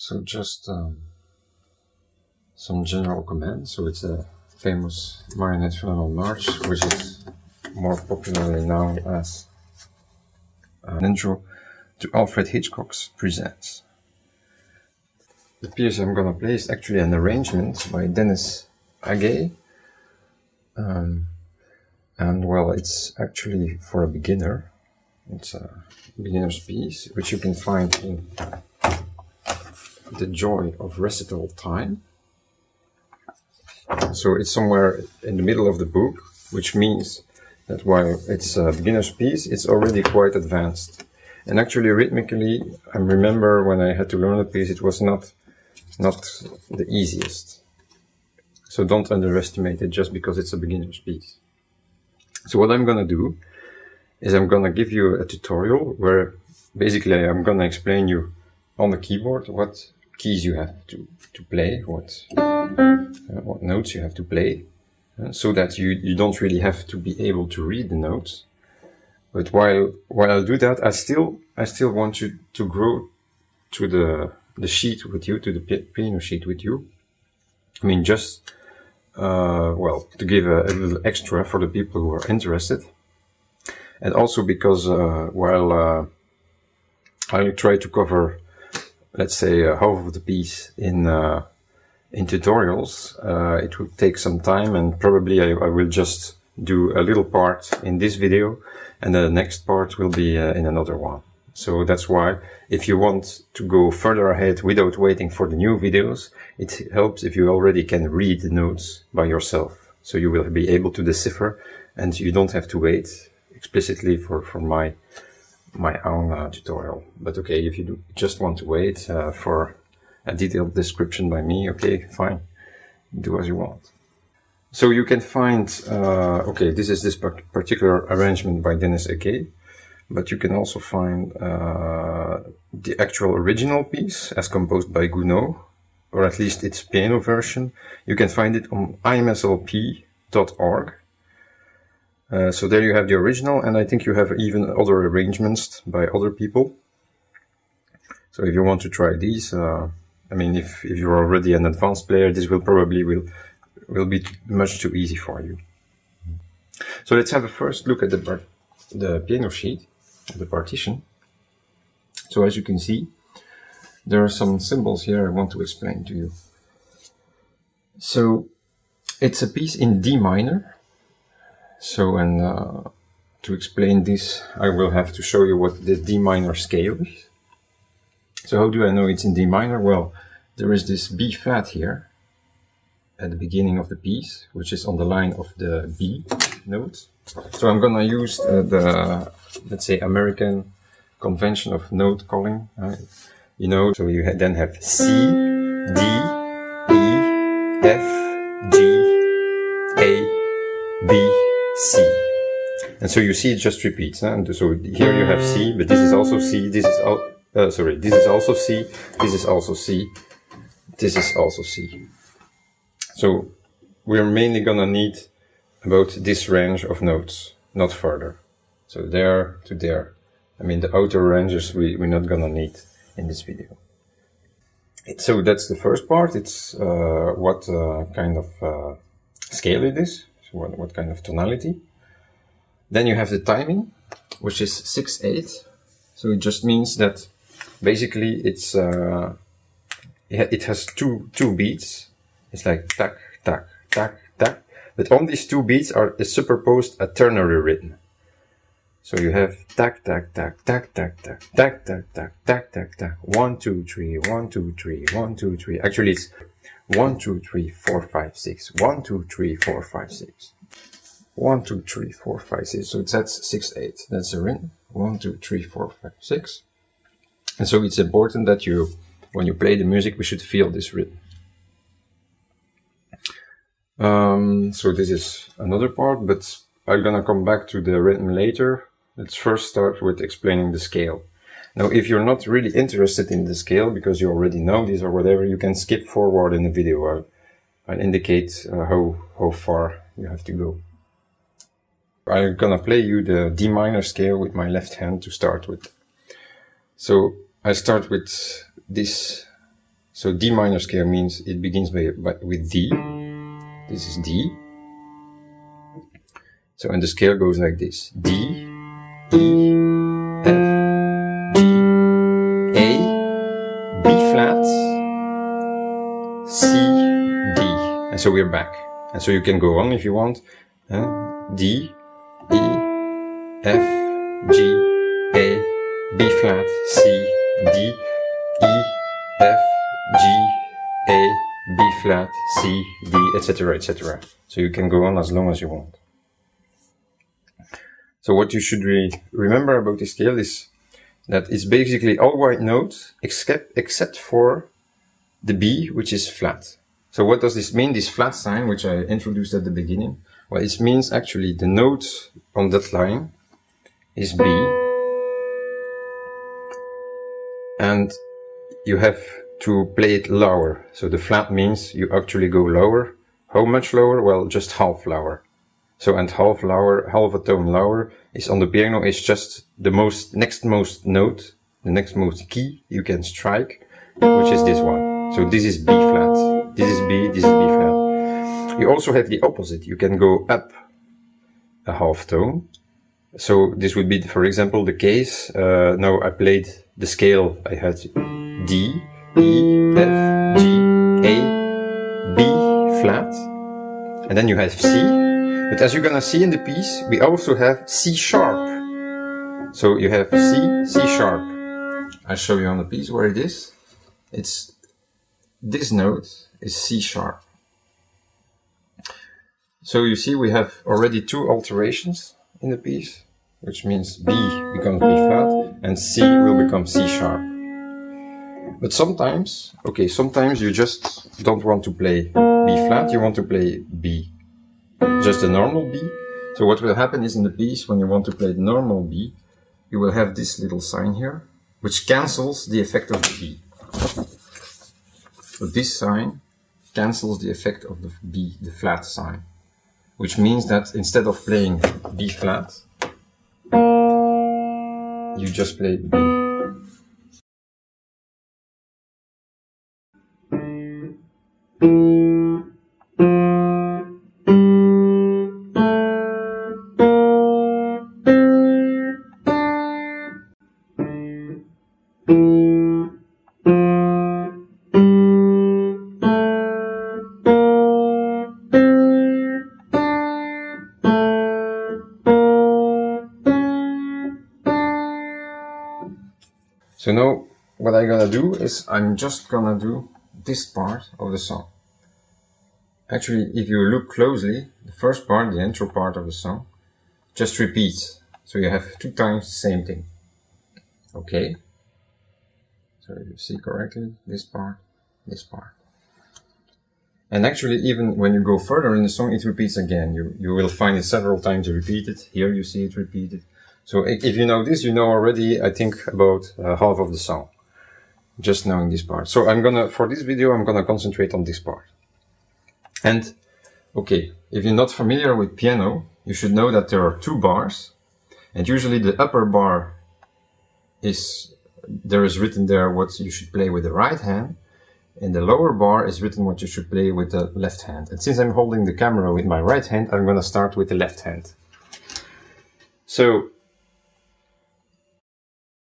So just some general commands. So it's a famous Marionette Phenomenal March, which is more popularly known as an intro to Alfred Hitchcock's Presents. The piece I'm gonna play is actually an arrangement by Dennis Agay. And well, it's actually for a beginner. It's a beginner's piece, which you can find in The Joy of Recital Time. So it's somewhere in the middle of the book, which means that while it's a beginner's piece, it's already quite advanced. And actually, rhythmically, I remember when I had to learn the piece, it was not the easiest. So don't underestimate it just because it's a beginner's piece. So what I'm gonna do is I'm gonna give you a tutorial where basically I'm gonna explain you on the keyboard what keys you have to play, what notes you have to play, so that you don't really have to be able to read the notes. But while I do that, I still want you to grow to the sheet with you, to the piano sheet with you. I mean, just well, to give a little extra for the people who are interested, and also because while I'll try to cover, let's say, half of the piece in tutorials, it will take some time, and probably I will just do a little part in this video, and the next part will be in another one. So that's why, if you want to go further ahead without waiting for the new videos, it helps if you already can read the notes by yourself. So you will be able to decipher, and you don't have to wait explicitly for my own tutorial. But okay, if you just want to wait for a detailed description by me, okay, fine, do as you want. So you can find, okay, this is this particular arrangement by Dennis Agay, but you can also find the actual original piece as composed by Gounod, or at least its piano version. You can find it on imslp.org. So there you have the original, and I think you have even other arrangements by other people. So if you want to try these, I mean, if you're already an advanced player, this will probably will be much too easy for you. So let's have a first look at the piano sheet, the partition. So as you can see, there are some symbols here I want to explain to you. So it's a piece in D minor. So, and to explain this, I will have to show you what the D minor scale is. So how do I know it's in D minor? Well, there is this B flat here at the beginning of the piece, which is on the line of the B note. So I'm gonna use the, let's say, American convention of note calling. You know, so you then have C, D, E, F, G, A, B, C. And so you see it just repeats. And so here you have C, but this is also C, this is sorry, this is also C, this is also C, this is also C. So we're mainly gonna need about this range of notes, not further. So there to there. I mean, the outer ranges we're not gonna need in this video. So that's the first part. It's what kind of scale it is, so what kind of tonality. Then you have the timing, which is 6/8. So it just means that basically it's it has two beats. It's like tack, tack, tack, tack. But on these two beats is superposed a ternary rhythm. So you have tack, tack, tack, tack, tack, tack, tack, tack, tack, tack, tack, tack. 1, 2, 3, 1, 2, 3, 1, 2, 3. Actually, it's 1, 2, 3, 4, 5, 6. 1, 2, 3, 4, 5, 6. 1, 2, 3, 4, 5, 6. So that's 6/8. That's the rhythm. 1, 2, 3, 4, 5, 6. And so it's important that when you play the music, we should feel this rhythm. So this is another part, but I'm gonna come back to the rhythm later. Let's first start with explaining the scale. Now, if you're not really interested in the scale, because you already know this or whatever, you can skip forward in the video. I'll indicate how far you have to go. I'm gonna play you the D minor scale with my left hand to start with. So I start with this So D minor scale means it begins with D. This is D. So, and the scale goes like this. D, E, F, G, A, B flat, C, D. And so we're back. And so you can go on if you want. D, E, F, G, A, B flat, C, D, E, F, G, A, B flat, C, D, etc., etc. So you can go on as long as you want. So what you should remember about this scale is that it's basically all white notes except for the B, which is flat. So what does this mean, this flat sign, which I introduced at the beginning? Well, it means actually the note on that line is B. And you have to play it lower. So the flat means you actually go lower. How much lower? Well, just half lower. So, and half a tone lower is on the piano is just the next most note, the next most key you can strike, which is this one. So this is B flat, this is B, this is B flat. You also have the opposite. You can go up a half tone. So this would be, for example, the case. Now I played the scale. I had D, E, F, G, A, B flat, and then you have C. But as you're gonna see in the piece, we also have C sharp. So you have C, C sharp. I'll show you on the piece where it is. It's this note is C sharp. So you see we have already two alterations in the piece, which means B becomes B flat and C will become C sharp. But sometimes, okay, sometimes you just don't want to play B flat, you want to play B. Just a normal B. So what will happen is in the piece, when you want to play the normal B, you will have this little sign here, which cancels the effect of the B. So this sign cancels the effect of the B, the flat sign, which means that instead of playing B flat, you just play B. So now what I'm gonna do is I'm just gonna do this part of the song. Actually, if you look closely, the first part, the intro part of the song, just repeats. So you have 2 times the same thing. Okay? So you see correctly, this part, this part. And actually, even when you go further in the song, it repeats again. You will find it several times repeated. Here you see it repeated. So if you know this, you know already, I think, about half of the song. Just knowing this part. So for this video, I'm gonna concentrate on this part. And, okay, if you're not familiar with piano, you should know that there are 2 bars. And usually the upper bar there is written there what you should play with the right hand. And the lower bar is written what you should play with the left hand. And since I'm holding the camera with my right hand, I'm gonna start with the left hand. So,